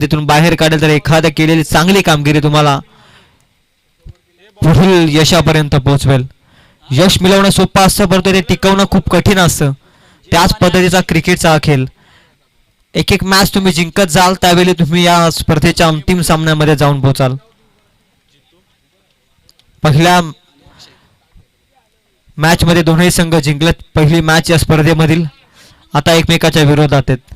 तिथून बाहेर काढेल तर एखाद्या केलेली चांगली कामगिरी तुम्हाला पुढील यशापर्यंत पोहोचवेल. यश मिळवणं सोपं असतं परंतु ते टिकवणं खूप कठीण असतं. त्याच पद्धतीचा क्रिकेटचा खेळ. एक एक मॅच तुम्ही जिंकत जाल त्यावेळी तुम्ही या स्पर्धेच्या अंतिम सामन्यामध्ये जाऊन पोहोचाल. पहिल्या मॅच मध्ये दोन्ही संघ जिंकलेत. पहिली मॅच या स्पर्धेमधील आता एकमेकाच्या विरोधात आहेत.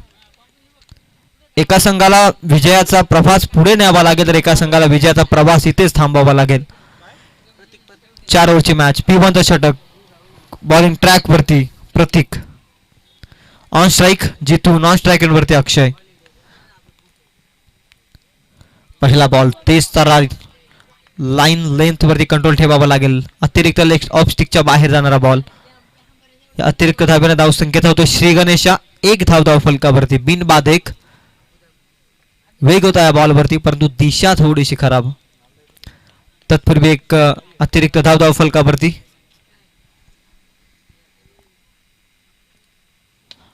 एका संघाला विजयाचा प्रवास पुढे न्यावा लागेल तर एका संघाला विजयाचा प्रवास इथेच थांबावा लागेल. 4 ओव्हरची मॅच. P1चं षटक. बॉलिंग ट्रॅक वरती Prateek. On strike Jitu. Non strike वरती अक्षय. पहिला बॉल तेज तारा लाईन लेंथ वरती कंट्रोल ठेवावा लागेल. अतिरिक्त लेग ऑफ स्टिकच्या बाहेर जाणारा बॉल. अतिरिक्त धाब्याने धाव संख्येत होतो श्री गणेशा. 1 धाव फलकावरती बिनबाद 1. वेग होता या बॉलवरती परंतु दिशा थोडीशी खराब. तत्पूर्वी एक अतिरिक्त धाव फलकावरती.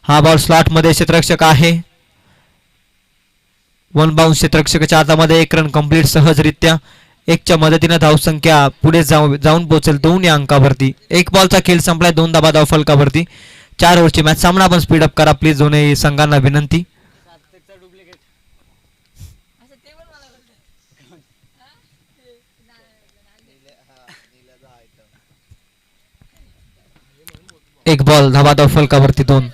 हा बॉल स्लॉट मध्ये क्षेत्ररक्षक आहे. 1 बाउन्स क्षेत्ररक्षकाच्या हातामध्ये. 1 रन कंप्लीट सहजरित्या. 1च्या मदतीने धावसंख्या पुढे जाऊन पोहोचेल 2 या अंकावरती. 1 बॉलचा खेळ संपलाय. 2 धाव फलकावरती. 4 ओव्हरची मॅच. सामना पण स्पीडअप करा प्लीज दोन्ही संघांना विनंती. एक बॉल धाव फलकावरती 2.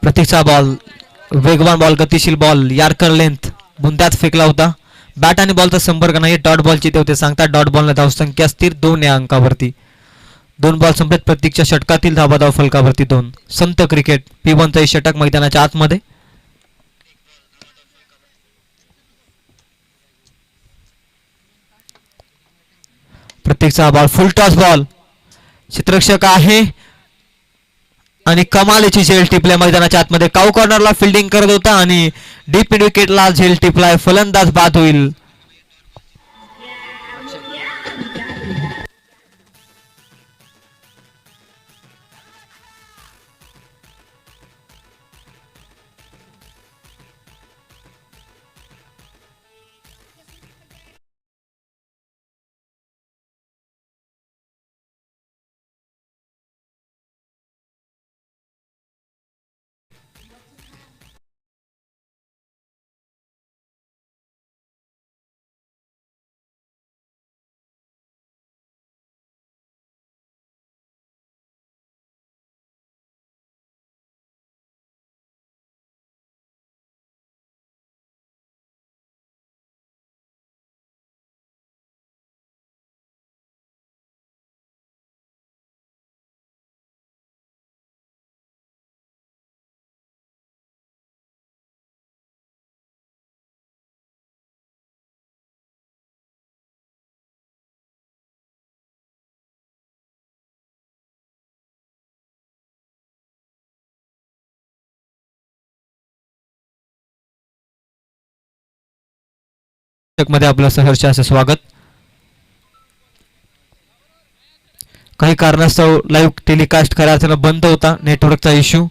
प्रतीकचा बॉल. वेगवान बॉल. गतिशील बॉल. यार्कर लेंथ बुंद्यात फेकला होता. बॅट आणि बॉलचा संपर्क नाही. डॉट बॉलची ते सांगतात. डॉट बॉलने धावसंख्या स्थिर 2 या अंकावरती. 2 बॉल संपलेत. प्रतीकच्या षटकातील धाव फलकावरती 2. संत क्रिकेट. P1चं षटक मैदानाच्या आतमध्ये. प्रतीकचा बॉल. Full toss ball. क्षेत्ररक्षक आहे आणि कमालीची झेल टिपल्या मैदानाच्या आतमध्ये. काऊ कॉर्नरला फिल्डिंग करत होता आणि डीप मिड विकेटला झेल टिपलाय. फलंदाज बाद होईल. मध्ये आपलं सहर्ष असं स्वागत. काही कारणास्तव लाईव्ह टेलिकास्ट करायचा बंद होता. नेटवर्कचा इश्यू.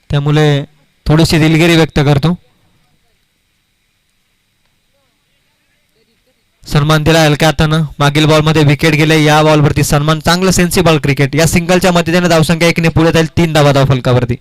त्यामुळे थोडीशी दिलगिरी व्यक्त करतो. सन्मान दिला हलक्या हातानं. मागील बॉलमध्ये विकेट गेले. या बॉलवरती सन्मान. चांगलं सेन्सिबल क्रिकेट. या सिंगलच्या मदतीने धावसंख्या 1 ने पुढे जाईल. 3 धाव फलकावरती.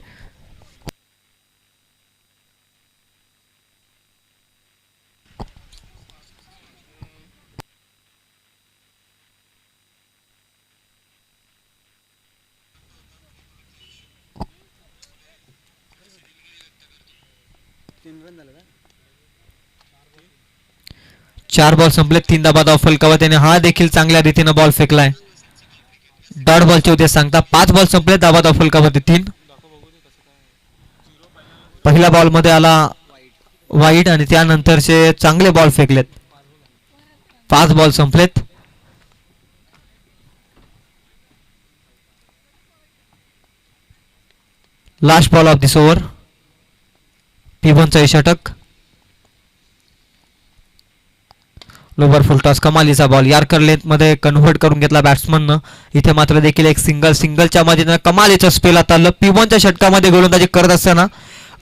चार बॉल संपले. 3 धाव फलकावरती. हा देखील चांगल्या रीतीने बॉल फेकलाय. डॉट बॉलचे होते सांगता. 5 बॉल संपले. धाव फलकावरती 3. पहिल्या बॉल मध्ये आला वाईट आणि त्यानंतरचे चांगले बॉल फेकलेत. 5 बॉल संपलेत. Last ball of this over. P1चं षटक. लोबर फुल टॉस कमालीचा बॉल यार्कर लेंथ मध्ये कन्व्हर्ट करून घेतला बॅट्समननं. इथे मात्र देखील एक सिंगलच्या मध्ये कमालीचा स्पेल आता P1च्या षटकामध्ये गोलंदाजी करत असताना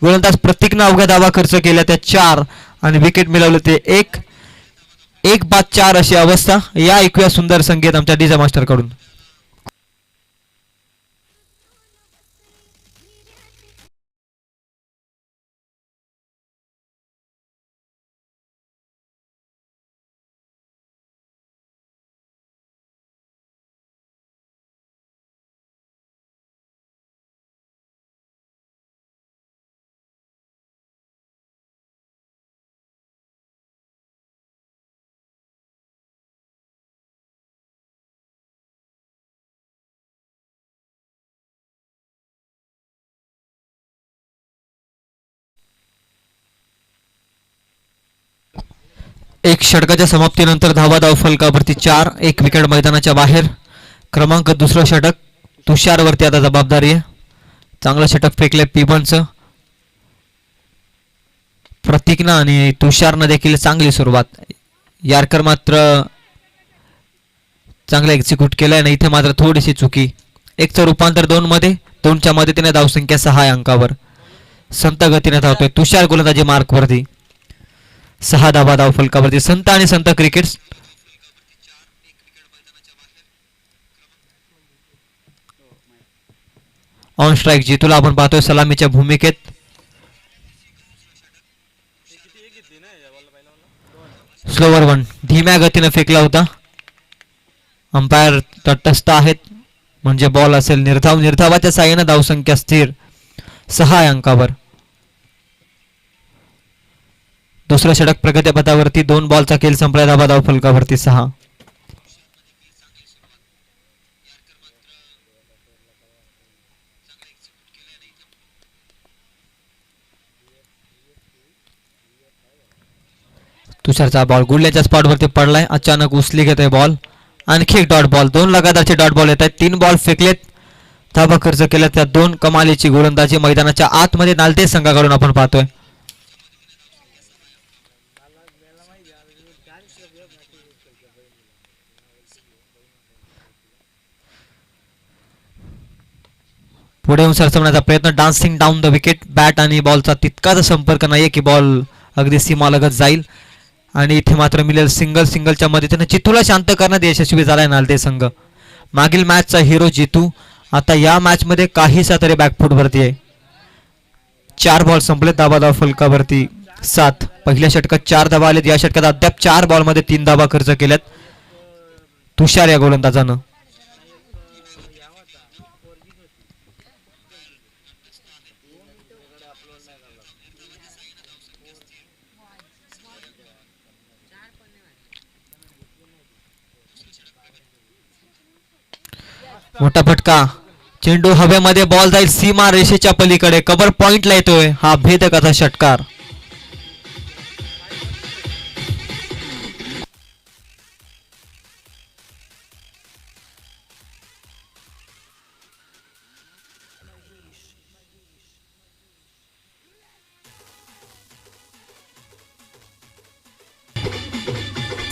गोलंदाज प्रतीकनं अवघ्या धावा खर्च केल्या त्या 4 आणि विकेट मिळवले ते 1 बाद 4 अशी अवस्था. या ऐकूया सुंदर संगीत आमच्या डीजे मास्टर कडून. एक षटकाच्या समाप्तीनंतर धाव फलकावरती 4 एक विकेट मैदानाच्या बाहेर. क्रमांक दुसरं षटक तुषारवरती आता जबाबदारी आहे. चांगलं षटक फेकले P1चं प्रतीकनं आणि तुषारनं देखील चांगली सुरुवात. यार्कर मात्र चांगलं एक्झिक्यूट केलंय ना. इथे मात्र थोडीशी चुकी. 1चं रूपांतर 2 मध्ये 2च्या मदतीने धावसंख्या 6 अंकावर. संत गतीने धावतोय तुषार गोलंदाजी मार्कवरती. 6 धाव फलकावरती. संत आणि संत क्रिकेट्स ऑन स्ट्राईक जितूला आपण पाहतोय सलामीच्या भूमिकेत. स्लोवर वन धीम्या गतीने फेकला होता. अंपायर तटस्थ आहेत म्हणजे बॉल असेल निर्धाव. निर्धावाच्या साह्याने धावसंख्या स्थिर 6 अंकावर. दुसरं षटक प्रगतीपथावरती 2 बॉलचा खेळ संपला. धाव फलकावरती 6. तुषारचा बॉल गुडल्याच्या स्पॉटवरती पडलाय. अचानक उचली घेतोय बॉल. आणखी एक डॉट बॉल. 2 लगातारचे डॉट बॉल येत आहेत. 3 बॉल फेकलेत. धावा खर्च केल्या त्या 2 कमालीची गोलंदाजी मैदानाच्या आतमध्ये नालते संघाकडून आपण पाहतोय. पुढे येऊन सरसवण्याचा प्रयत्न. Dancing down the wicket. Bat आणि बॉलचा तितकाच संपर्क नाहीये की बॉल अगदी सीमालगत जाईल. आणि इथे मात्र मिळेल सिंगलच्या मदतीने जितूला शांत करण्यात यशस्वी झालाय नालते संघ. मागील मॅचचा हिरो जितू आता या मॅच मध्ये काहीसा तरी बॅकफूट वरती आहे. 4 बॉल संपले. धाव फलकावरती 7. पहिल्या षटकात 4 धावा आलेत. या षटकात अद्याप 4 बॉल मध्ये 3 धावा खर्च केल्यात तुषार या गोलंदाजानं. मोठा फटका. चेंडू हवेमध्ये. बॉल जाईल सीमा रेषेच्या पलीकडे. कव्हर पॉइंटला येतोय. हा भेदकाचा षटकार.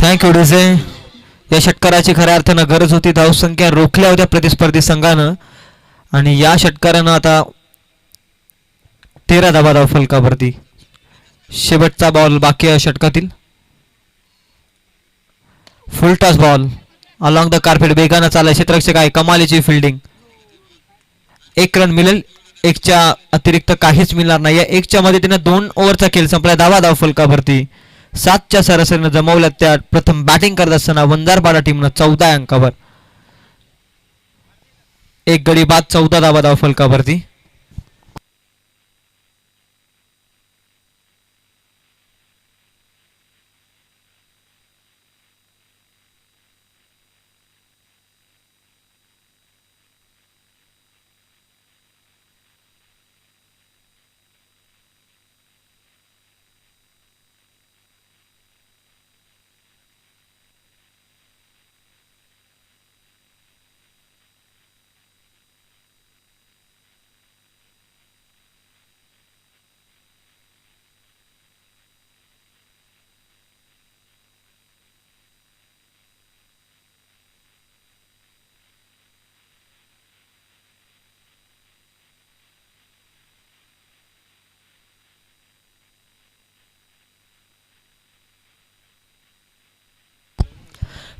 Thank you DJ. या षटकाराची खऱ्या अर्थानं गरज होती. धावसंख्या रोखल्या होत्या प्रतिस्पर्धी संघानं आणि या षटकारानं आता 13 धावा फलकावरती. शेवटचा बॉल बाकी आहे षटकातील. Full toss ball along the carpet. वेगानं चाललाय क्षेत्ररक्षक आहे. कमालीची फिल्डिंग. 1 रन मिळेल. 1च्या अतिरिक्त काहीच मिळणार नाही. 1च्या मदतीने 2 ओव्हरचा खेळ संपला. धावा फलकावरती 7च्या सरासरीनं जमवल्या. त्या प्रथम बॅटिंग करत असताना वंजारपाडा टीमनं 14 अंकावर. 1 गडी बाद 14 धावा फलकावरती.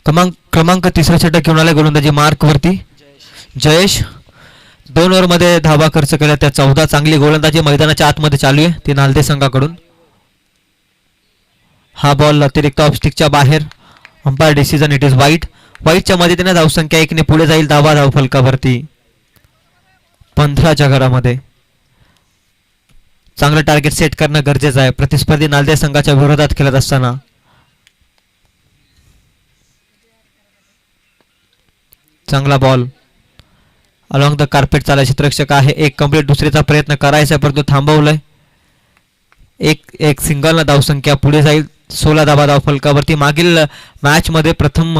क्रमांक तिसरा षटक घेऊन आला गोलंदाजी मार्क वरती जयेश. 2 ओव्हरमध्ये धावा खर्च केल्या त्या 14. चांगली गोलंदाजी मैदानाच्या आतमध्ये चालू आहे ती नालदे संघाकडून. हा बॉल अतिरिक्त ऑफस्टिकच्या बाहेर. अंपायर डिसिजन इट इज वाईट. वाईटच्या मदतीने धावसंख्या 1 ने पुढे जाईल. धाव फलकावरती 15च्या घरामध्ये. चांगलं टार्गेट सेट करणं गरजेचं आहे प्रतिस्पर्धी नालदे संघाच्या विरोधात खेळत असताना. चांगला बॉल अलॉंग द कार्पेट चाला क्षेत्ररक्षक आहे. एक कंप्लीट दुसरीचा प्रयत्न करायचा परंतु थांबवलंय. एक सिंगल धावसंख्या पुढे जाईल. 16 धाव फलकावरती. मागील मॅच मध्ये प्रथम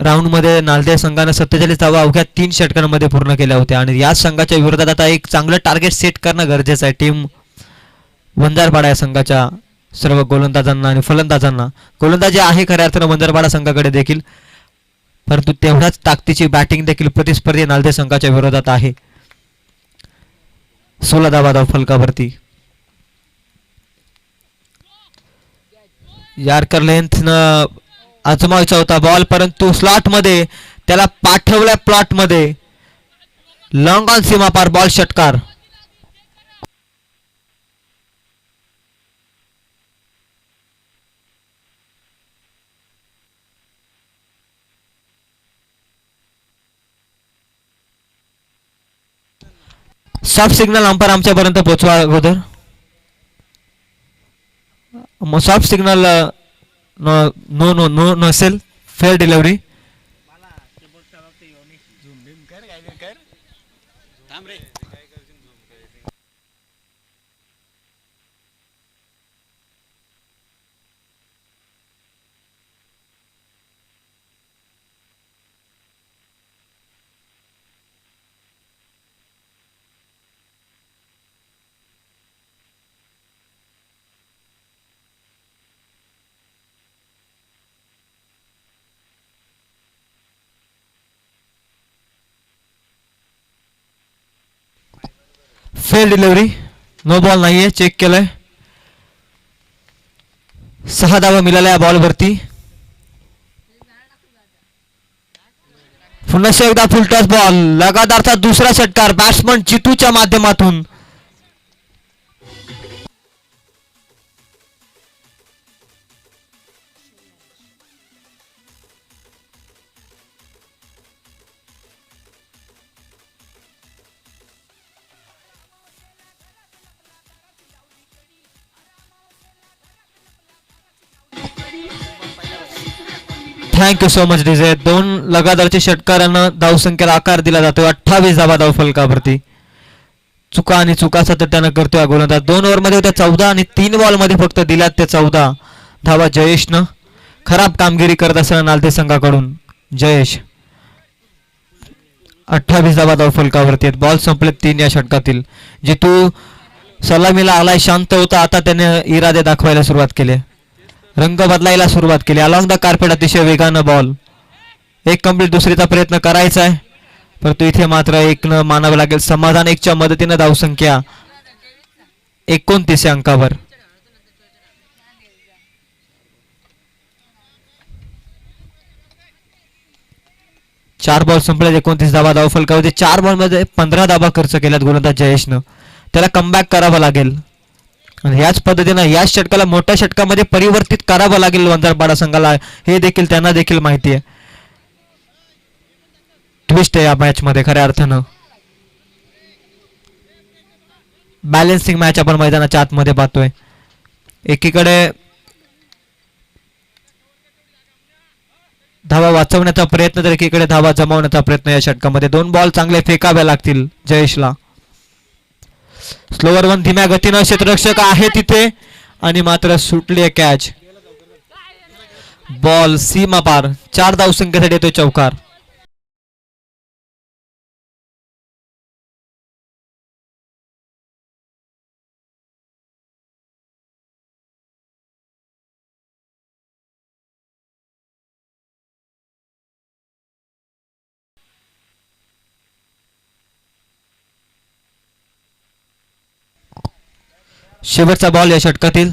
राऊंड मध्ये नालदे संघाने 47 धावा अवघ्या 3 षटकांमध्ये पूर्ण केल्या होत्या आणि याच संघाच्या विरोधात आता एक चांगलं टार्गेट सेट करणं गरजेचं आहे टीम वंजारपाडा या संघाच्या सर्व गोलंदाजांना आणि फलंदाजांना. गोलंदाजी आहे खऱ्या अर्थानं वंजारपाडा संघाकडे देखील परंतु तेवढाच ताकदीची बॅटिंग देखील प्रतिस्पर्धी नालदे संघाच्या विरोधात आहे. 16 धाव फलकावरती. यार्कर लेंथनं आजमावायचा होता बॉल परंतु स्लॉट मध्ये त्याला पाठवल्या प्लॉट मध्ये. लॉंग ऑन सीमा पार बॉल षटकार. सॉफ्ट सिग्नल अंपायर आमच्यापर्यंत पोहोचवा अगोदर. मग soft signal no no no नसेल. Fair delivery. Fail delivery. No ball नाहीये. चेक केलंय. 6 धावा मिळाल्या या बॉलवरती. पुन्हा एकदा फुलटॉस बॉल. लगातारचा दुसरा षटकार बॅट्समन चितूच्या माध्यमातून. Thank you so much DJ. 2 लगातारच्या षटकारांना धावसंख्येला आकार दिला जातो. 28 धावा फलकावरती. चुका आणि चुका सातत्यानं करतोय गोलंदाज. 2 ओव्हरमध्ये होत्या 14 आणि 3 बॉलमध्ये फक्त दिल्यात ते 14 धावा जयेशनं. खराब कामगिरी करत असताना नालदे संघाकडून जयेश. 28 धावा फलकावरती आहेत. बॉल संपले 3 या षटकातील. जितू सलामीला आलाय शांत होता. आता त्याने इरादे दाखवायला सुरुवात केली. रंग बदलायला सुरुवात केली. अलॉंग द कार्पेट अतिशय वेगानं बॉल. एक कंप्लीट दुसरीचा प्रयत्न करायचा आहे परंतु इथे मात्र 1 न मानावं लागेल. समाधान 1च्या मदतीनं धावसंख्या 29 अंकावर. चार बॉल संपले. 29 धावा फलकावरती. 4 बॉलमध्ये 15 धावा खर्च केल्यात गोलंदाज जयेशनं. त्याला कमबॅक करावं लागेल आणि याच पद्धतीनं याच षटकाला मोठ्या षटकामध्ये परिवर्तित करावं लागेल वंजारपाडा संघाला. हे देखील त्यांना देखील माहिती आहे. ट्विस्ट आहे या मॅच मध्ये खऱ्या अर्थानं. बॅलेन्सिंग मॅच आपण मैदानाच्या आतमध्ये पाहतोय. एकीकडे धावा वाचवण्याचा प्रयत्न तर एकीकडे धावा जमावण्याचा प्रयत्न. या षटकामध्ये 2 बॉल चांगले फेकावे लागतील जयेशला. स्लोवर 1 धीम्या गतीनं क्षेत्ररक्षक आहे तिथे आणि मात्र सुटली आहे कॅच. बॉल सीमा पार. 4 धावसंख्येसाठी येतोय चौकार. शेवटचा बॉल या षटकातील.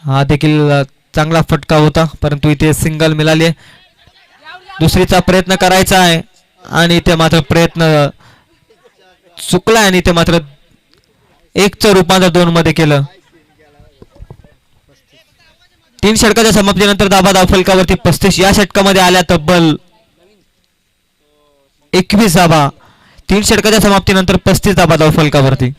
हा देखील चांगला फटका होता परंतु इथे सिंगल मिळाली आहे. दुसरीचा प्रयत्न करायचा आहे आणि इथे मात्र प्रयत्न चुकला आणि इथे मात्र एकचं रूपांतर 2 मध्ये केलं. 3 षटकाच्या समाप्तीनंतर धाव फलकावरती 35 या षटकामध्ये आल्या तब्बल 21 धावा. 3 षटकाच्या समाप्तीनंतर 35 धाव फलकावरती.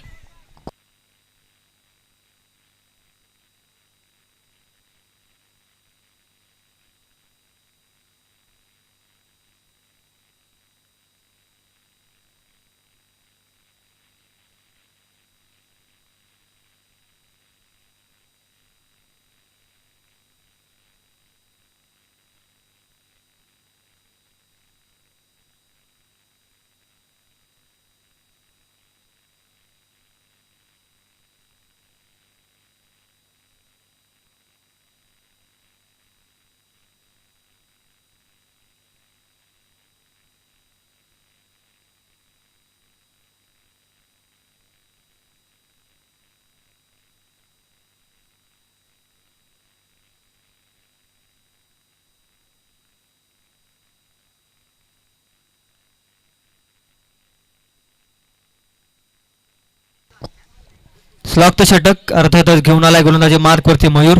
स्लॉगचं षटक अर्थातच घेऊन आलाय गोलंदाजी मार्कवरती मयूर.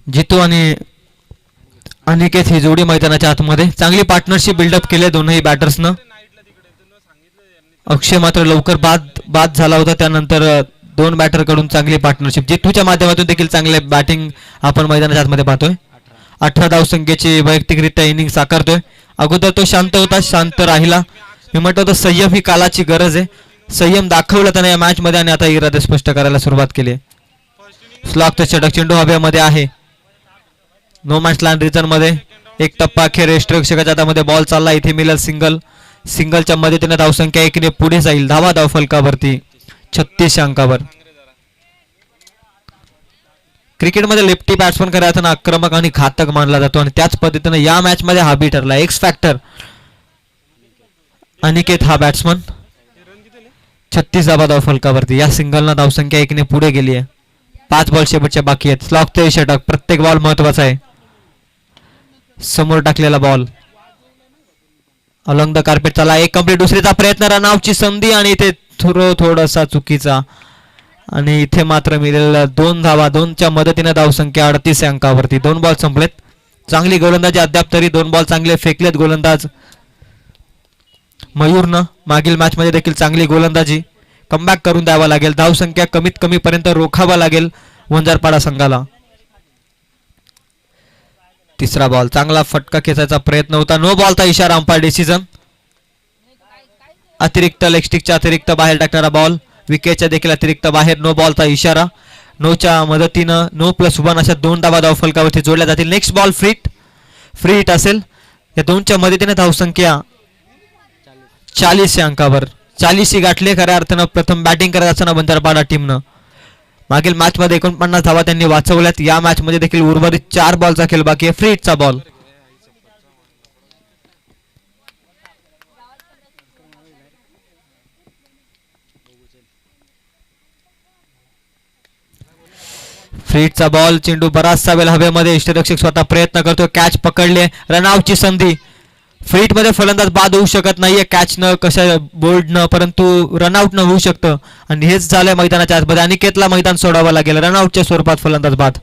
जितू आणि अनिकेत ही जोडी मैदानाच्या आतमध्ये चांगली पार्टनरशिप बिल्डअप केली दोनही बॅटर्सनं. अक्षय मात्र लवकर बाद झाला होता त्यानंतर 2 बॅटरकडून चांगली पार्टनरशिप. जितूच्या माध्यमातून देखील चांगले बॅटिंग आपण मैदानाच्या आतमध्ये पाहतोय. 18 धावसंख्येची वैयक्तिकरित्या इनिंग साकारतोय. अगोदर तो शांत होता, शांत राहिला. मी म्हणतो तर संयम ही कालाची गरज आहे. संयम दाखवला त्याने या मॅच मध्ये आणि आता इरादे स्पष्ट करायला सुरुवात केली आहे. स्लॉगचं षटक चेंडू हवेमध्ये आहे. नो मॅच लँड रिजन मध्ये एक टप्पा अखेर यष्टिरक्षकाच्या हातामध्ये बॉल चालला. इथे मिळेल सिंगल. सिंगलच्या मदतीने धावसंख्या 1 ने पुढे जाईल. धाव फलकावरती 36 अंकावर. क्रिकेटमध्ये लेफ्टी बॅट्समन खऱ्या अर्थानं आक्रमक आणि घातक मानला जातो आणि त्याच पद्धतीने या मॅच मध्ये हा बी ठरला. एक्स फॅक्टर अनिकेत हा बॅट्समन. 36 धाव फलकावरती. या सिंगलना धावसंख्या 1 ने पुढे गेली आहे. 5 बॉल शेवटच्या बाकी आहेत. स्लॉगचे षटक. प्रत्येक बॉल महत्वाचा आहे. समोर टाकलेला बॉल अलॉंग द कार्पेट चला. एक कंप्लीट. दुसरीचा प्रयत्न. रनआउटची संधी आणि इथे थोडासा चुकीचा आणि इथे मात्र मिळालेल्या 2 धावा. 2च्या मदतीने धावसंख्या 38 अंकावरती. 2 बॉल संपलेत. चांगली गोलंदाजी अद्याप तरी. 2 बॉल चांगले फेकलेत गोलंदाज मयूरनं. मागील मॅच मध्ये देखील चांगली गोलंदाजी. कमबॅक करून द्यावा लागेल. धावसंख्या कमीत कमी पर्यंत रोखावा लागेल वंजारपाडा संघाला. तिसरा बॉल. चांगला फटका खेचायचा प्रयत्न होता. नो बॉलचा इशारा. Umpire decision. अतिरिक्त लेग स्टिकच्या अतिरिक्त बाहेर टाकणारा बॉल. विकेटच्या देखील अतिरिक्त बाहेर. नो बॉलचा इशारा. नोच्या मदतीनं नो +1 अशा 2 धावा फलकावरती जोडल्या जातील. नेक्स्ट बॉल फ्री हिट असेल. या 2च्या मदतीने धावसंख्या 40 अंकावर. 40 गाठले खऱ्या अर्थानं. प्रथम बॅटिंग करत असताना वंजारपाडा टीमनं मागील मॅच मध्ये 49 धावा त्यांनी वाचवल्यात. या मॅच मध्ये देखील उर्वरित 4 बॉलचा खेळ बाकी आहे. फ्री हिटचा बॉल. फ्री हिटचा बॉल. चेंडू बराचसा वेळ हवेमध्ये. यष्टिरक्षक स्वतः प्रयत्न करतो. कॅच पकडले. रनआउटची संधी. फ्री हिट मध्ये फलंदाज बाद होऊ शकत नाहीये कॅच न कशा बोल्ड न परंतु रनआउट न होऊ शकतं आणि हेच झालंय मैदानाच्या आतमध्ये. अनिकेतला मैदान सोडावं लागेल. रनआउटच्या स्वरूपात फलंदाज बाद.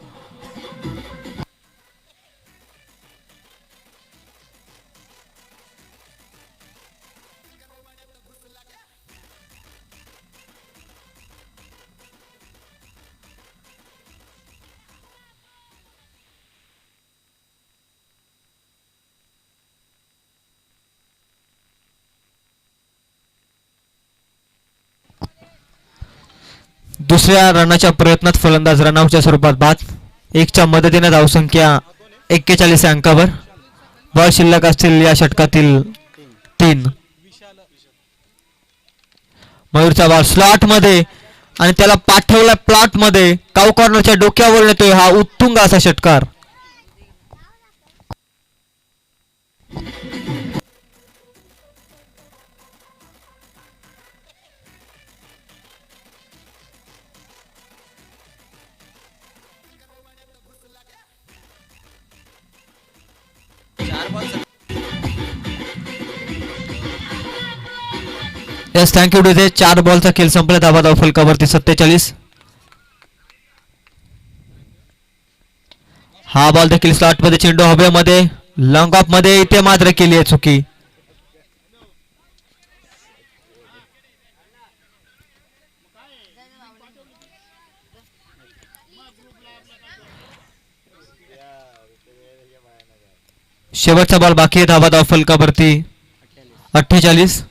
दुसऱ्या रनाच्या प्रयत्नात फलंदाज रनआउटच्या स्वरूपात बाद. 1च्या मदतीने धावसंख्या 41 अंकावर. बॉल शिल्लक असतील या षटकातील 3. मयूरचा बॉल स्लॉट मध्ये आणि त्याला पाठवला प्लॉट मध्ये. काउ कॉर्नरच्या डोक्यावर येतोय हा उत्तुंग असा षटकार. येस थँक्यू टू दे 4 बॉलचा खेळ संपला. धावा धाव फलकावरती 47. हा बॉल देखील स्लॉट मध्ये, चेंडू हवेमध्ये, लॉंग ऑफ मध्ये, इथे मात्र केली आहे चुकी. शेवटचा बॉल बाकी आहे. धावा धाव फलकावरती 48.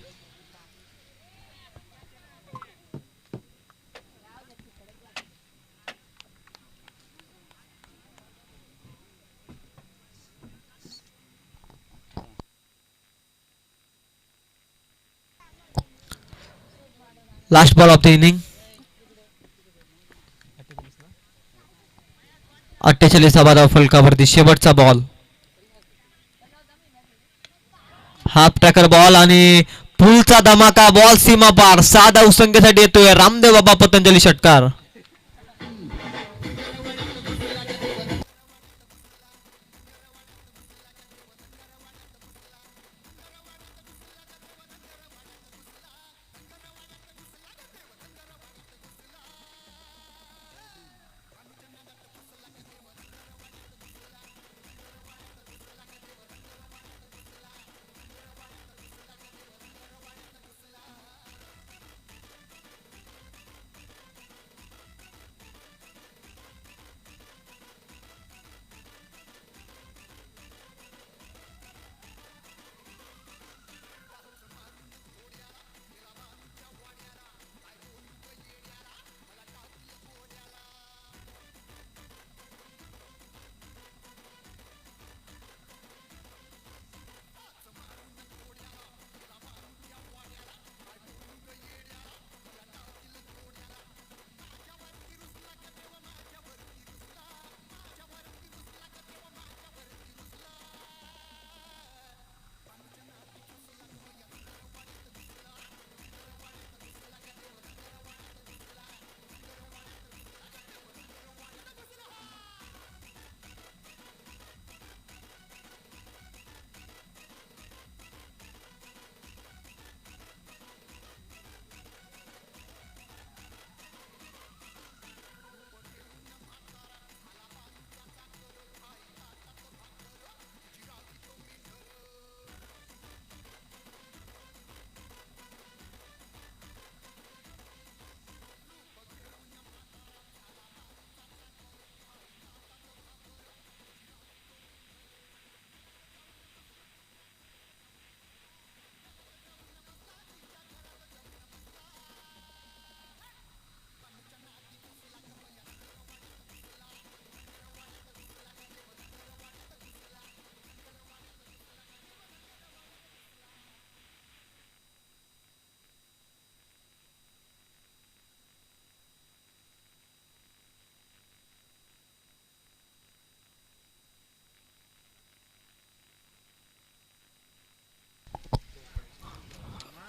Last ball of the inning. 48 धावा धाव फलकावरती शेवटचा बॉल. हाफ ट्रॅकर बॉल आणि पुलचा धमाका, बॉल सीमा पार. 6 धावसंख्येसाठी येतोय रामदेव बाबा पतंजली षटकार.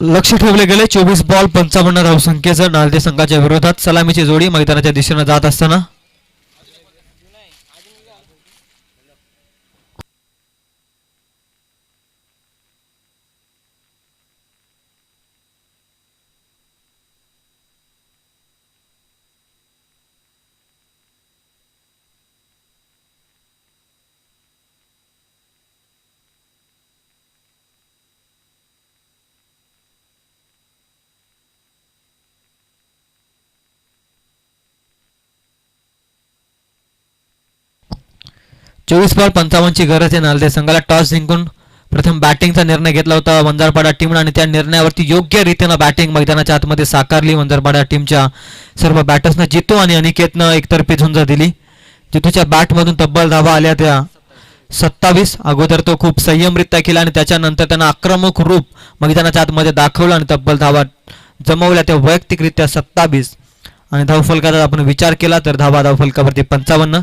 लक्ष ठेवले गेले. 24 बॉल 55 धावसंख्येचं नालदे संघाच्या विरोधात. सलामीची जोडी मैदानाच्या दिशेने जात असताना चोवीस बॉल 55 ची गरज आहे नालदे संघाला. टॉस जिंकून प्रथम बॅटिंगचा निर्णय घेतला होता वंजारपाडा टीमने आणि त्या निर्णयावरती योग्य रीतीने बॅटिंग मैदानाच्या आतमध्ये साकारली वंजारपाडा टीमच्या सर्व बॅटर्सना. जितू आणि अनिकेतनं एकतर्फी झुंज दिली. जितूच्या बॅटमधून तब्बल धावा आल्या त्या 27. अगोदर तो खूप संयमरित्या केला आणि त्याच्यानंतर त्यांना आक्रमक रूप मैदानाच्या आतमध्ये दाखवलं आणि तब्बल धावा जमवल्या त्या वैयक्तिकरित्या 27. आणि धावफलकाचा आपण विचार केला तर धावा फलकावरती 55.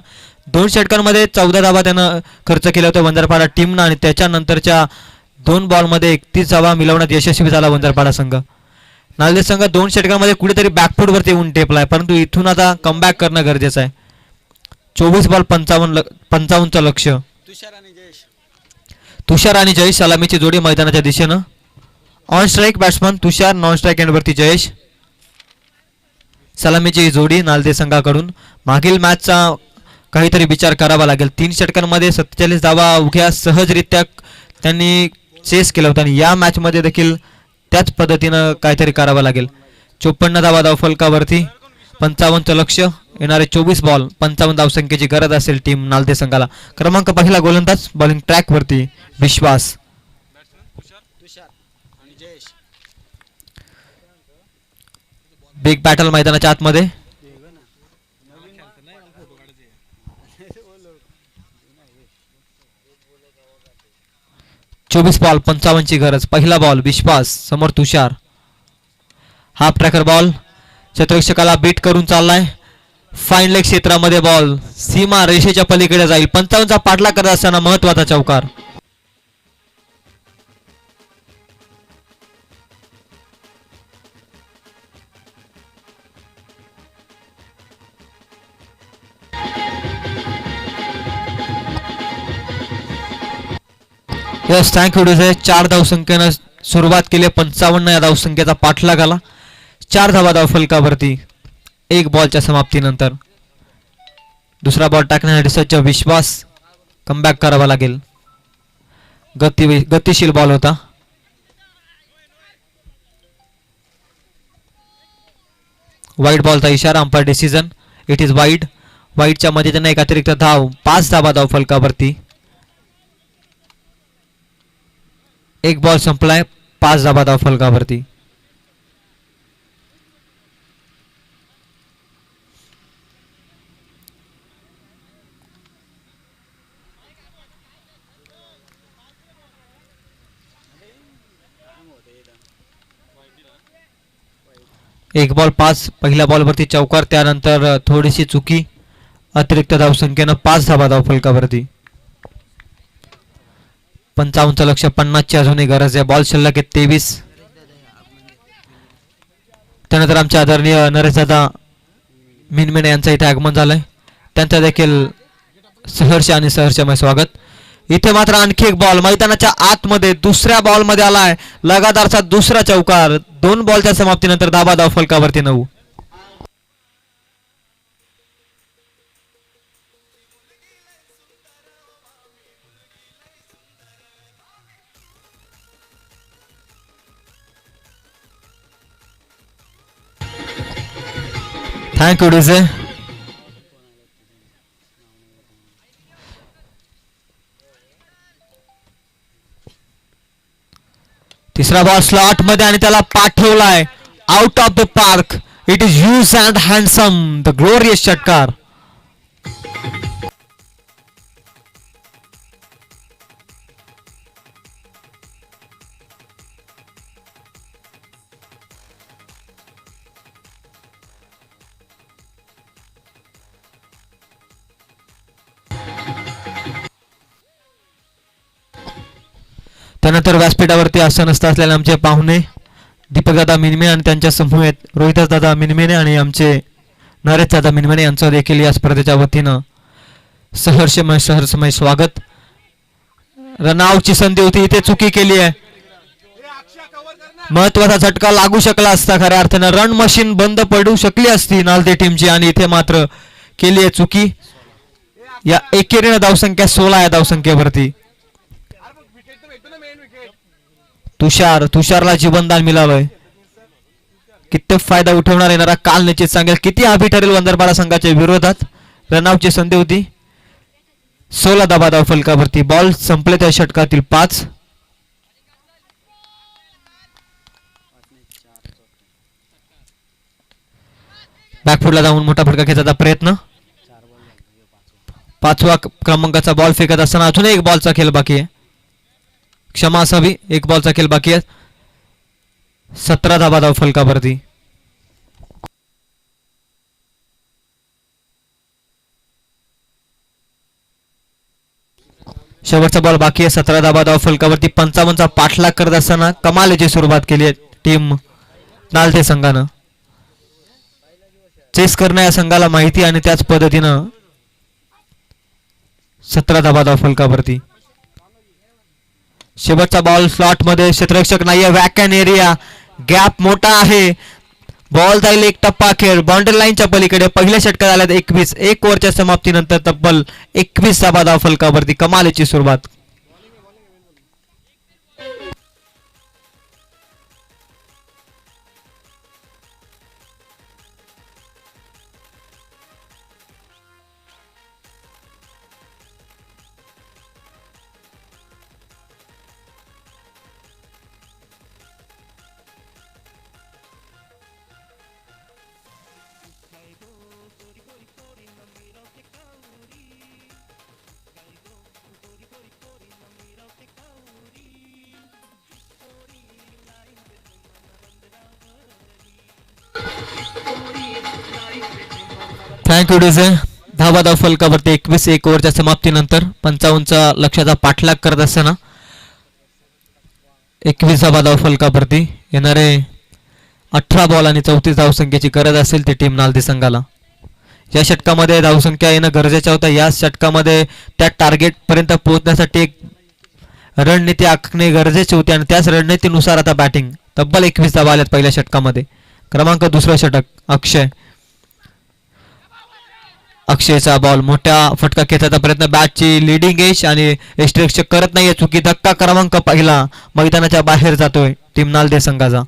2 षटकांमध्ये 14 धावा त्यानं खर्च केल्या होत्या वंजारपाडा टीमनं आणि त्याच्यानंतरच्या 2 बॉलमध्ये 31 धावा मिळवण्यात यशस्वी झाला वंजारपाडा संघ. नालदे संघ 2 षटकांमध्ये कुठेतरी बॅकफूटवरती येऊन टेपलाय, परंतु इथून आता कमबॅक करणं गरजेचं आहे. 24 बॉल 55चं लक्ष. तुषार आणि जयेश सलामीची जोडी मैदानाच्या दिशेनं. On strike batsman Tushar, non strike एंडवरती जयेश. सलामीची जोडी नालदे संघाकडून. मागील मॅचचा काहीतरी विचार करावा लागेल. 3 षटकांमध्ये 47 धावा अवघ्या सहजरित्या त्यांनी चेस केलं होतं आणि या मॅचमध्ये देखील त्याच पद्धतीनं काहीतरी करावं लागेल. 54 धावा धावफलकावरती, 55 लक्ष, येणारे 24 बॉल, 55 धावसंख्येची गरज असेल टीम नालदे संघाला. क्रमांक पहिला गोलंदाज बॉलिंग ट्रॅकवरती विश्वास. बिग बॅटल मैदानाच्या आतमध्ये. 24 बॉल 55 ची गरज. पहिला बॉल विश्वास, समोर तुषार. हाफ ट्रॅकर बॉल क्षेत्ररक्षकाला बीट करून चाललाय. फाईन लेग क्षेत्रामध्ये बॉल सीमा रेषेच्या पलीकडे जाईल. 55 चा पाठलाग करत असताना महत्वाचा चौकार. Yes, thank you DJ. 4 धावसंख्येनं सुरुवात केली. 55 या धावसंख्येचा पाठलाग आला. 4 धावा धावफलकावरती 1 बॉलच्या समाप्तीनंतर. दुसरा बॉल टाकण्यासाठी सज्ज विश्वास. कमबॅक करावा लागेल. गतिशील बॉल होता. वाईड बॉलचा इशारा, umpire decision. It is wide. वाईडच्या मध्ये त्यांना एक अतिरिक्त धाव. 5 धावा धावफलकावरती. 1 बॉल संपलाय. 5 धावा धावफलकावरती. एक बॉल 5. पहिल्या बॉलवरती चौकार, त्यानंतर थोडीशी चुकी. अतिरिक्त धावसंख्येनं 5 धावा धावफलकावरती. 55 लक्ष, 50 ची अजूनही गरज आहे. बॉल शिल्लक आहे 23. त्यानंतर आमचे आदरणीय नरेशदादा मिनमिने यांचं इथे आगमन झालंय. त्यांचं देखील सहर्ष आणि सहर्षमय स्वागत. इथे मात्र आणखी एक बॉल मैदानाच्या आतमध्ये दुसऱ्या बॉल मध्ये आलाय. लगातारचा दुसरा चौकार. 2 बॉलच्या समाप्तीनंतर धावा धावफलकावरती 9. Thank you DJ. तिसरा बॉल स्लॉट मध्ये आणि त्याला पाठवलाय out of the park. It is huge and handsome, the glorious षटकार. त्यानंतर व्यासपीठावरती आसनस्थ असलेले आमचे पाहुणे दीपकदादा मिनमे आणि त्यांच्या समूहेत रोहितदादा मिनमेने आणि आमचे नरेशदादा मिनमेने यांचं देखील या स्पर्धेच्या वतीनं सहर्षमय स्वागत. रनआउटची संधी होती, इथे चुकी केली आहे. महत्वाचा झटका लागू शकला असता. खऱ्या अर्थानं रन मशीन बंद पडू शकली असती नालदे टीमची आणि इथे मात्र केली आहे चुकी. या एकेरीने धावसंख्या 16 या धावसंख्येवरती. तुषारला जीवनदान मिळालंय. किती फायदा उठवणार येणारा काल निश्चित सांगेल. किती आभी ठरेल वंदरबाडा संघाच्या विरोधात. रनआउटची संधी होती. 16 धावा धावफलकावरती. बॉल संपले त्या षटकातील 5. बॅकफुटला जाऊन मोठा फटका खेचायचा प्रयत्न. 5व्या क्रमांकाचा बॉल फेकत असताना अजून 1 बॉलचा खेळ बाकी आहे. क्षमा असावी, 1 बॉलचा खेळ बाकी आहे. 17 धावा धावफलकावरती. शेवटचा बॉल बाकी आहे. 17 धावा धावफलकावरती. 55 चा पाठलाग करत असताना कमालीची सुरुवात केली आहे टीम नालदे संघानं. चेस करणं या संघाला माहिती आणि त्याच पद्धतीनं 17 धावा धावफलकावरती. शेवटचा बॉल स्लॉट मध्ये, क्षेत्ररक्षक नाहीये, वॅकन एरिया, गॅप मोठा आहे, बॉल जाईल एक टप्पा अखेर बाउंड्री लाईनच्या पलीकडे. पहिल्या षटकात आल्यात 21. एक ओव्हरच्या समाप्तीनंतर तब्बल 21 धावा फलकावरती. कमालीची सुरुवात. Thank you DJ. धावा फलकावरती 21. एक ओव्हरच्या समाप्तीनंतर 55 लक्षाचा पाठलाग करत असताना 21 धावा फलकावरती. येणारे 18 बॉल आणि 34 धावसंख्येची गरज असेल ती टीम नालदी संघाला. या षटकामध्ये धावसंख्या येणं गरजेचं होतं. या षटकामध्ये त्या टार्गेट पर्यंत पोहोचण्यासाठी एक रणनीती आखणे गरजेचे होते आणि त्याच रणनीतीनुसार आता बॅटिंग. तब्बल 21 धावा आल्यात पहिल्या षटकामध्ये. क्रमांक दुसरं षटक अक्षय. अक्षयचा बॉल मोठ्या फटका खेळण्याचा प्रयत्न, बॅटची लिडिंग एज आणि यष्टिरक्षक करत नाहीये चुकी. धक्का क्रमांक पहिला मैदानाच्या बाहेर जातोय टीम नालदे संघाचा.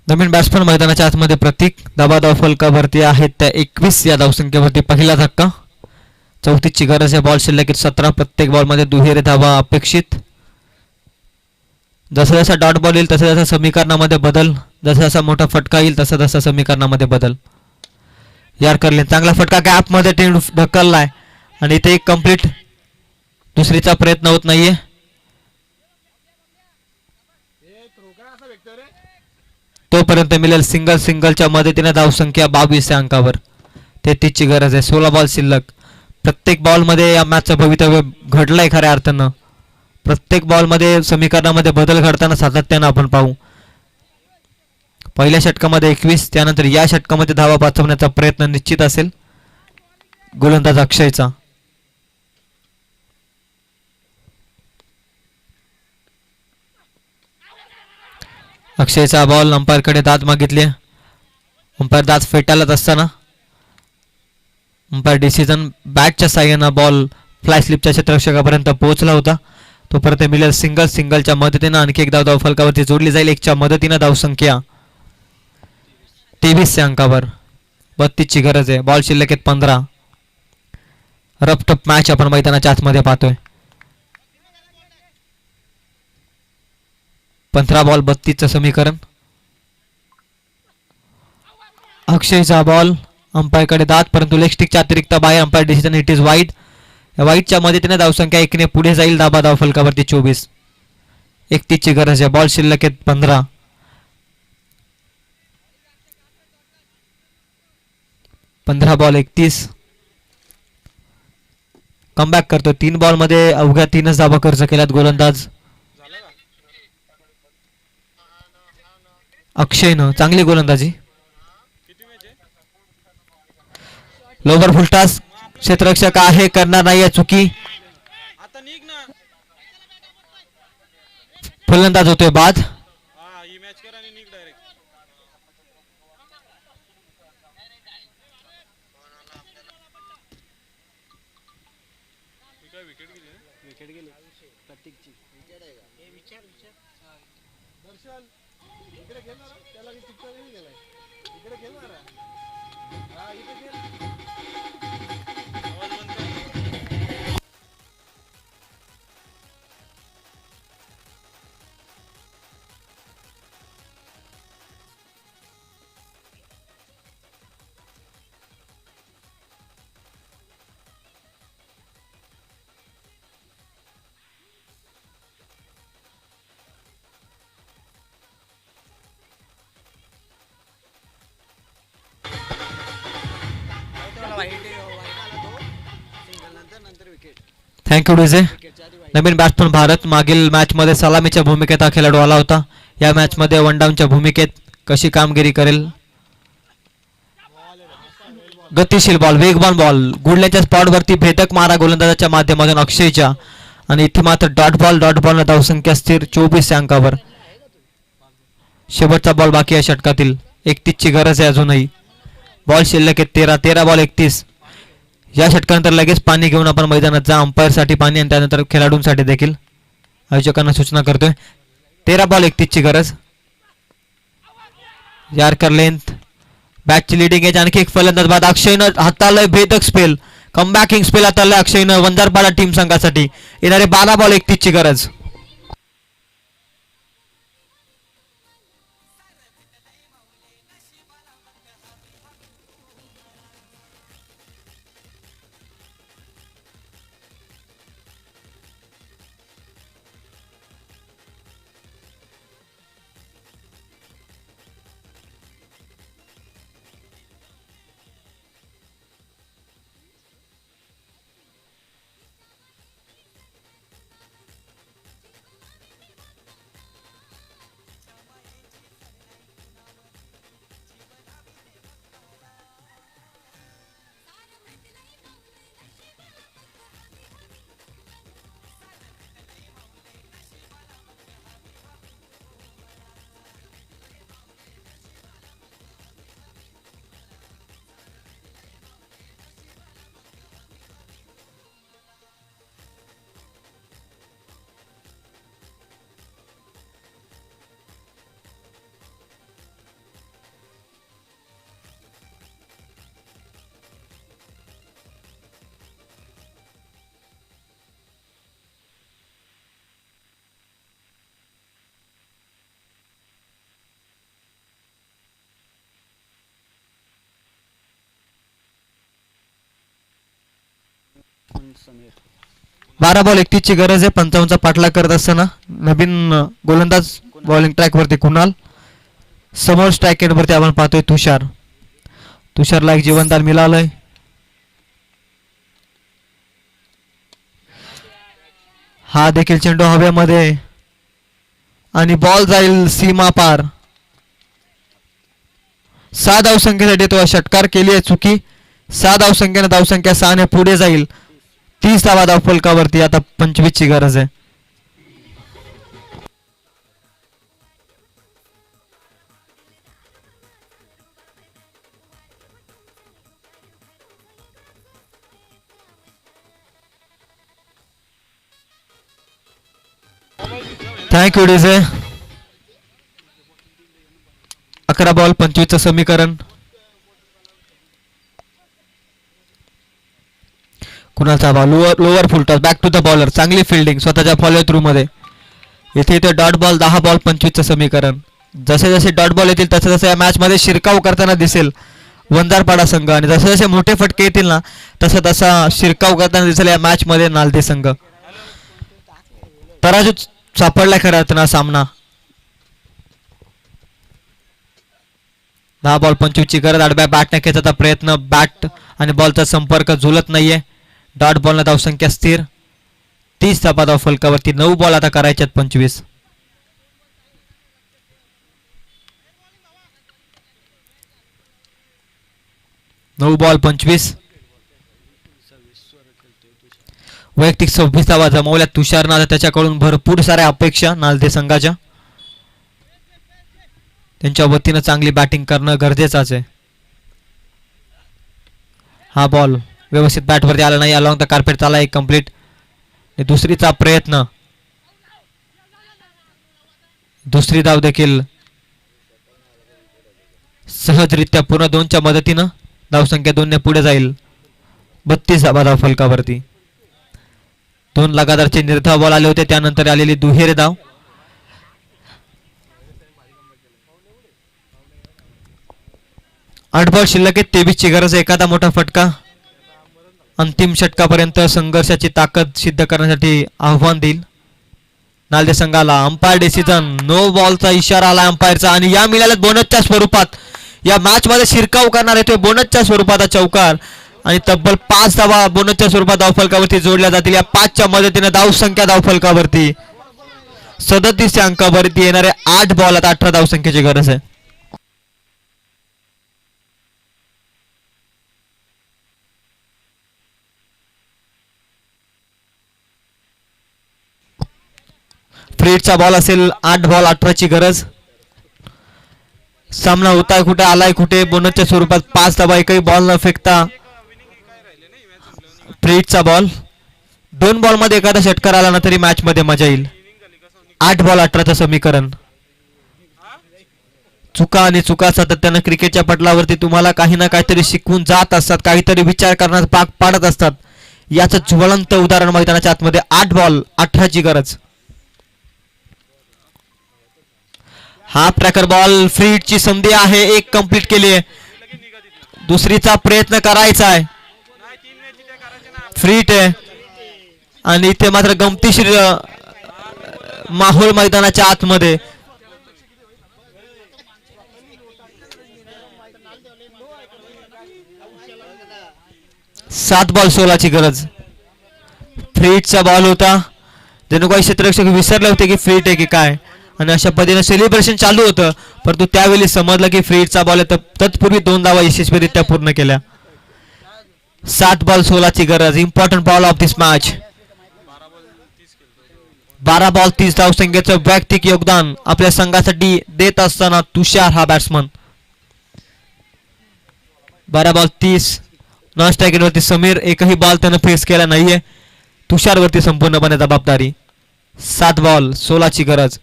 नवीन बॅट्समन मैदानाच्या आतमध्ये प्रतीक. धाव फलकावरती आहेत त्या 21 या धावसंख्येवरती. पहिला धक्का. 34ची गरज आहे. बॉल शिल्लक 17. प्रत्येक बॉलमध्ये दुहेरी धावा अपेक्षित. जसा जसा डॉट बॉल येईल तसा तसा समीकरणामध्ये बदल, जसा जसा मोठा फटका येईल तसा तसा समीकरणामध्ये बदल. यार्करने चांगला फटका गॅपमध्ये टीम ढकललाय आणि इथे एक कंप्लीट दुसरीचा प्रयत्न होत नाहीये. तोपर्यंत मिळेल सिंगल. सिंगलच्या मदतीने धावसंख्या 22 अंकावर. 33ची गरज आहे. 16 बॉल शिल्लक. प्रत्येक बॉलमध्ये या मॅचचं भवितव्य घडलंय खऱ्या अर्थानं. प्रत्येक बॉलमध्ये समीकरणामध्ये बदल घडताना सातत्यानं आपण पाहू. पहिल्या षटकामध्ये 21, त्यानंतर या षटकामध्ये धावा वाचवण्याचा प्रयत्न निश्चित असेल गोलंदाज अक्षयचा. अक्षयचा बॉल अंपायरकडे दाद मागितली. अंपायर दाद फेटाळत असताना अंपायर डिसिजन बॅटच्या साह्यानं बॉल फ्लाय स्लिपच्या क्षेत्ररक्षकापर्यंत पोहोचला होता. तोपर्यंत मिळेल सिंगल. सिंगलच्या मदतीनं आणखी एक धाव फलकावरती जोडली जाईल. एकच्या मदतीनं धावसंख्या 23 अंकावर. 32ची गरज आहे. बॉल शिल्लक 15. रफटफ मॅच आपण मैदानाच्या आतमध्ये पाहतोय. 15 बॉल 32चं समीकरण. अक्षयचा बॉल अंपायरकडे दात, परंतु लेग स्टिकच्या अतिरिक्त बाहेर. Umpire decision it is wide. या वाईडच्या मदतीने धावसंख्या 1 ने पुढे जाईल. धाव फलकावरती 24. 31ची गरज आहे. बॉल शिल्लक 15. 15 बॉल 31. कमबॅक करतो. 3 बॉल मध्ये अवघ्या 3च धावा खर्च केल्यात गोलंदाज अक्षयनं. चांगली गोलंदाजी. Lower full toss. क्षेत्ररक्षक आहे, करणार नाहीये चुकी. फलंदाज होतोय बाद. Thank you DJ. नवीन बॅट्समन भारत मागील मॅचमध्ये सलामीच्या भूमिकेत हा खेळाडू आला होता. या मॅचमध्ये वन डाऊनच्या भूमिकेत कशी कामगिरी करेल. गतिशील बॉल, वेगवान बॉल, गुडल्याच्या स्पॉटवरती भेदक मारा गोलंदाजाच्या माध्यमातून अक्षयच्या. आणि इथे मात्र डॉट बॉलनं धावसंख्या स्थिर 24 अंकावर. शेवटचा बॉल बाकी आहे षटकातील. 31 ची गरज आहे अजूनही. बॉल शिल्लक आहे 13 बॉल 31. या षटकानंतर लगेच पाणी घेऊन आपण मैदानात जा. अंपायरसाठी पाणी आणि त्यानंतर खेळाडूंसाठी देखील आयोजकांना सूचना करतोय. 13 बॉल 31 ची गरज. यार्कर लेंथ, बॅटची लिडिंग एज. आणखी एक फलंदाज बाद. अक्षयनं हाताळलंय भेदक स्पेल, कमबॅकिंग स्पेल हाताळलंय अक्षयनं वंजारपाडा टीम संघासाठी. येणारे 12 बॉल 31 ची गरज. बारा बॉल 31 ची गरज आहे. 55 पाठलाग करत असताना नवीन गोलंदाज बॉलिंग ट्रॅक वरती कुणाल. समोर स्ट्राईक एंड वरती आपण पाहतोय तुषारला एक जीवनदान मिळालंय. हा देखील चेंडू हवेमध्ये आणि बॉल जाईल सीमा पार. 6 धावसंख्येसाठी तो षटकार केली आहे चुकी. 6 धावसंख्येने धावसंख्या 6 ने पुढे जाईल. 30 धावा धाव फलकावरती. आता 25 ची गरज आहे. Thank you DJ. 11 बॉल 25 चं समीकरण. कुणाचा ball lower full toss, back to the bowler. चांगली फिल्डिंग स्वतःच्या फॉलो थ्रू मध्ये. इथे डॉट बॉल 10 बॉल 25 चं समीकरण. जसे जसे डॉट बॉल येतील तसे तसे या मॅच मध्ये शिरकाव करताना दिसेल वंजारपाडा संघ. आणि जसे जसे मोठे फटके येतील ना तसा तसा शिरकाव करताना दिसेल या मॅच मध्ये नालदे संघ. तराजू सापडला खऱ्या अर्थानं सामना. 10 बॉल 25 ची गरज. आडव्या बॅटने खेचायचा प्रयत्न. बॅट आणि बॉलचा संपर्क झुलत नाहीये. डॉट बॉलनं धावसंख्या स्थिर. 30 धावा धाव फलकावरती. 9 बॉल आता करायच्यात 25. नऊ बॉल 25. वैयक्तिक 26 धावा जमवल्या तुषारनं. आता त्याच्याकडून भरपूर साऱ्या अपेक्षा नालदे संघाच्या. त्यांच्या वतीनं चांगली बॅटिंग करणं गरजेचंच आहे. हा बॉल व्यवस्थित बॅटवरती आला नाही. अलॉंग द कार्पेट चाला एक कंप्लीट. दुसरीचा प्रयत्न. दुसरी धाव देखील सहजरित्या पूर्ण 2च्या मदतीनं धावसंख्या 2 ने पुढे जाईल. 32 धावा धाव फलकावरती. 2 लगातारचे निर्धाव बॉल आले होते. त्यानंतर आलेली दुहेरी धाव. आठ बॉल शिल्लक आहेत. 23 ची गरज. एखादा मोठा फटका अंतिम षटकापर्यंत संघर्षाची ताकद सिद्ध करण्यासाठी आव्हान देईल नालदे संघाला. Umpire decision. नो बॉलचा इशारा आला अंपायरचा. आणि या मिळाल्यात बोनसच्या स्वरूपात. या मॅच मध्ये शिरकाव करणार आहे तो बोनसच्या स्वरूपात चौकार. आणि तब्बल 5 धावा बोनसच्या स्वरूपात धावफलकावरती जोडल्या जातील. या 5च्या मदतीने धावसंख्या धावफलकावरती 37 या अंकावरती येणारे 8 बॉल. 18 धावसंख्येची गरज आहे. फ्रीडचा बॉल असेल. 8 बॉल 18ची गरज. सामना होताय कुठे आलाय कुठे. बोनसच्या स्वरूपात 5 धावा एकही बॉल न फेकता फ्रीडचा बॉल. 2 बॉल मध्ये एखादा षटकार आला ना तरी मॅच मध्ये मजा येईल. 8 बॉल 18चं समीकरण. चुका आणि चुका सातत्यानं क्रिकेटच्या पटलावरती तुम्हाला काही ना काहीतरी शिकवून जात असतात. काहीतरी विचार करण्यास भाग पाडत असतात. याचं ज्वलंत उदाहरण मैदानाच्या आतमध्ये. 8 बॉल 18ची गरज. Half tracker ball. फ्रीडची संधी आहे. एक कंप्लीट केली आहे. दुसरीचा प्रयत्न करायचा आहे. फ्रीट आहे आणि इथे मात्र गमतीशीर माहोल मैदानाच्या आतमध्ये. सात बॉल 16ची गरज. फ्रीटचा बॉल होता. जणू काही क्षेत्ररक्षक विसरले होते की फ्रीट आहे की काय आणि अशा पद्धतीने सेलिब्रेशन चालू होतं. परंतु त्यावेळी समजलं की फ्रीटचा बॉल आहे. तत्पूर्वी 2 धावा यशस्वीरित्या पूर्ण केल्या. 7 बॉल 16ची गरज. Important ball of this match. 12 ball 30 धावसंख्येचं वैयक्तिक योगदान आपल्या संघासाठी देत असताना तुषार हा बॅट्समन. 12 बॉल 30. नॉन स्ट्रायकिंगवरती समीर. एकही बॉल त्यानं फेस केला नाहीये. तुषारवरती संपूर्णपणे जबाबदारी. 7 बॉल 16ची गरज.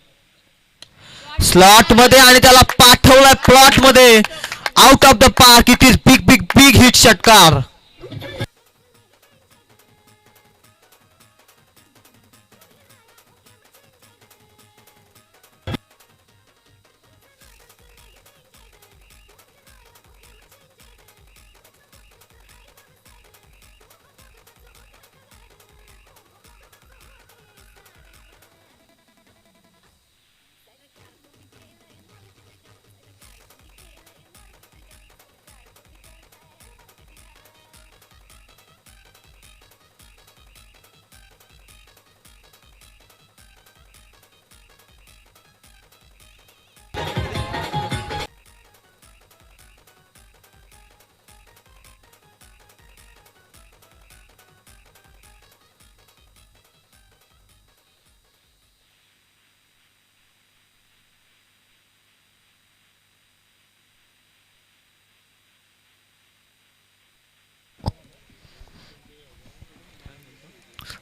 स्लॉट मध्ये आणि त्याला पाठवलाय प्लॉट मध्ये. Out of the park. It is big big big hit षटकार.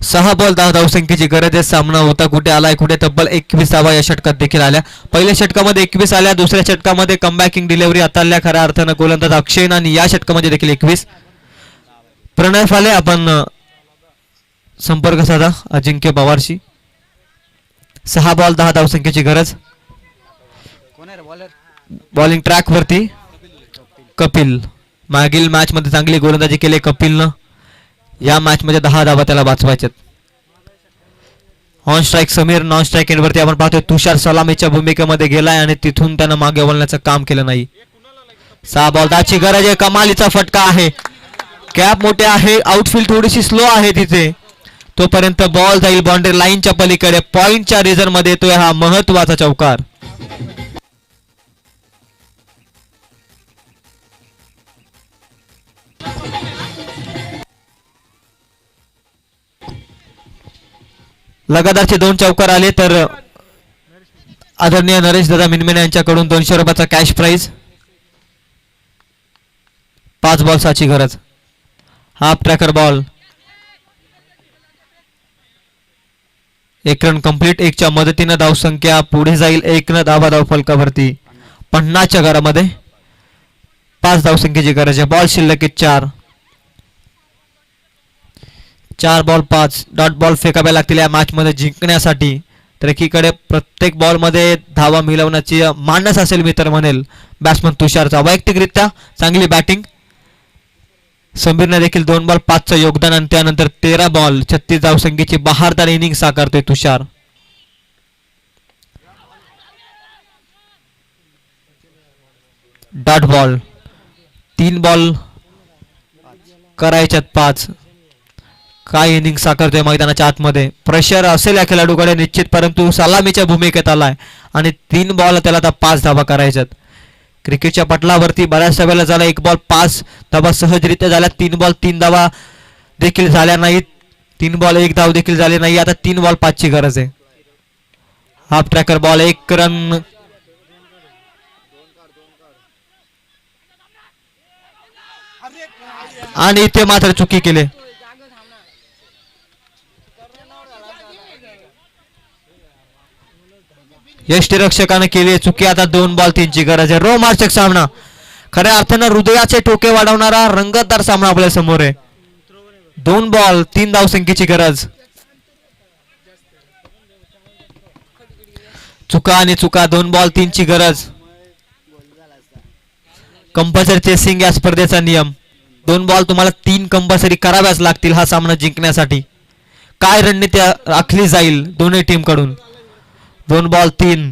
सहा बॉल 10 धावसंख्येची गरज आहे. सामना होता कुठे आलाय कुठे. तब्बल 21 धावा या षटकात देखील आल्या. पहिल्या षटकामध्ये 21 आल्या. दुसऱ्या षटकामध्ये कमबॅकिंग डिलिव्हरी हाताळल्या खऱ्या अर्थानं गोलंदाज अक्षयन आणि या षटकामध्ये देखील 21. प्रणय फाले आपण संपर्क साधा अजिंक्य पवारशी. 6 बॉल 10 धावसंख्येची गरज. बॉलिंग ट्रॅक वरती कपिल. मागील मॅच मध्ये चांगली गोलंदाजी केली कपिलनं. या मॅच मध्ये 10 धावा त्याला वाचवायच्यात. On strike Samir. Non strike एंडवरती आपण पाहतोय तुषार सलामीच्या भूमिकेमध्ये गेलाय आणि तिथून त्यानं मागे वळण्याचं काम केलं नाही. 6 बॉल 10ची गरज आहे. कमालीचा फटका आहे. कॅप मोठे आहे. आउटफील्ड थोडीशी स्लो आहे तिथे. तोपर्यंत बॉल जाईल बाउंड्री लाईनच्या पलीकडे. पॉइंटच्या रिझन मध्ये येतोय हा महत्वाचा चौकार. लगातारचे 2 चौकार आले तर आदरणीय नरेश दादा मिनमेन यांच्याकडून 200 रुपयाचा कॅश प्राइज. 5 बॉल 6ची गरज. Half tracker ball. एक रन कंप्लीट. 1च्या मदतीनं धावसंख्या पुढे जाईल. 1 न धावा धावफलकावरती 50च्या घरामध्ये. 5 धावसंख्येची गरज आहे. बॉल शिल्लक 4. 4 बॉल 5 डॉट बॉल फेकाव्या लागतील या मॅच मध्ये जिंकण्यासाठी. तर एकीकडे प्रत्येक बॉल मध्ये धावा मिळवण्याची मानस असेल मी तर म्हणेल बॅट्समन तुषारचा. वैयक्तिकरित्या चांगली बॅटिंग. समीरने देखील 2 बॉल 5चं योगदान आणि त्यानंतर 13 बॉल 36 धावसंख्येची बहारदार इनिंग साकारतोय तुषार. Dot ball. 3 बॉल करायच्यात 5. काय इनिंग साकारतोय मैदानाच्या आतमध्ये. प्रेशर असेल या खेळाडूकडे निश्चित, परंतु सलामीच्या भूमिकेत आलाय आणि 3 बॉल त्याला आता 5 धावा करायच्यात. क्रिकेटच्या पटलावरती बऱ्याचशा वेळेला झाला 1 बॉल 5 धावा सहजरित्या झाल्या. 3 बॉल 3 धावा देखील झाल्या नाहीत. 3 बॉल 1 धाव देखील झाले नाही. आता 3 बॉल 5 ची गरज आहे. Half tracker ball 1 run. आणि इथे मात्र चुकी केली. यष्टीरक्षकाने केली चुकी. आता 2 बॉल 3 ची गरज आहे. रोमांचक सामना, खऱ्या अर्थानं हृदयाचे ठोके वाढवणारा रंगतदार सामना आपल्या समोर आहे. 2 बॉल 3 धावसंख्येची गरज. चुका आणि चुका. 2 बॉल 3 ची गरज. कंपल्सरी चेसिंग या स्पर्धेचा नियम. 2 बॉल तुम्हाला 3 कंपल्सरी कराव्याच लागतील हा सामना जिंकण्यासाठी. काय रणनीती आखली जाईल दोन्ही टीम कडून. 2 बॉल 3.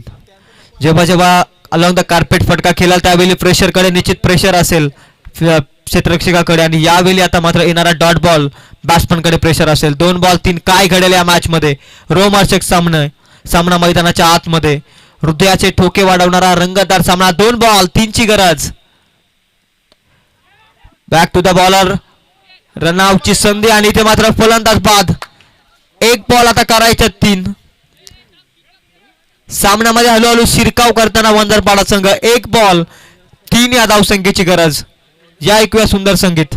जेव्हा जेव्हा अलॉंग द कार्पेट फटका खेळाल त्यावेळी प्रेशरकडे निश्चित प्रेशर असेल क्षेत्ररक्षकाकडे, आणि यावेळी आता मात्र येणारा डॉट बॉल बॅट्समनकडे प्रेशर असेल. 2 बॉल 3. काय घडेल या मॅच मध्ये. रोमांचक सामना मैदानाच्या आतमध्ये. हृदयाचे ठोके वाढवणारा रंगतदार सामना. 2 बॉल 3 ची गरज. Back to the bowler. रनआउटची संधी आणि इथे मात्र फलंदाज बाद. 1 बॉल आता करायचे 3. सामन्यामध्ये हळूहळू शिरकाव करताना वंजरपाडा संघ. 1 बॉल 3 या धावसंख्येची गरज. या ऐकूया सुंदर संगीत.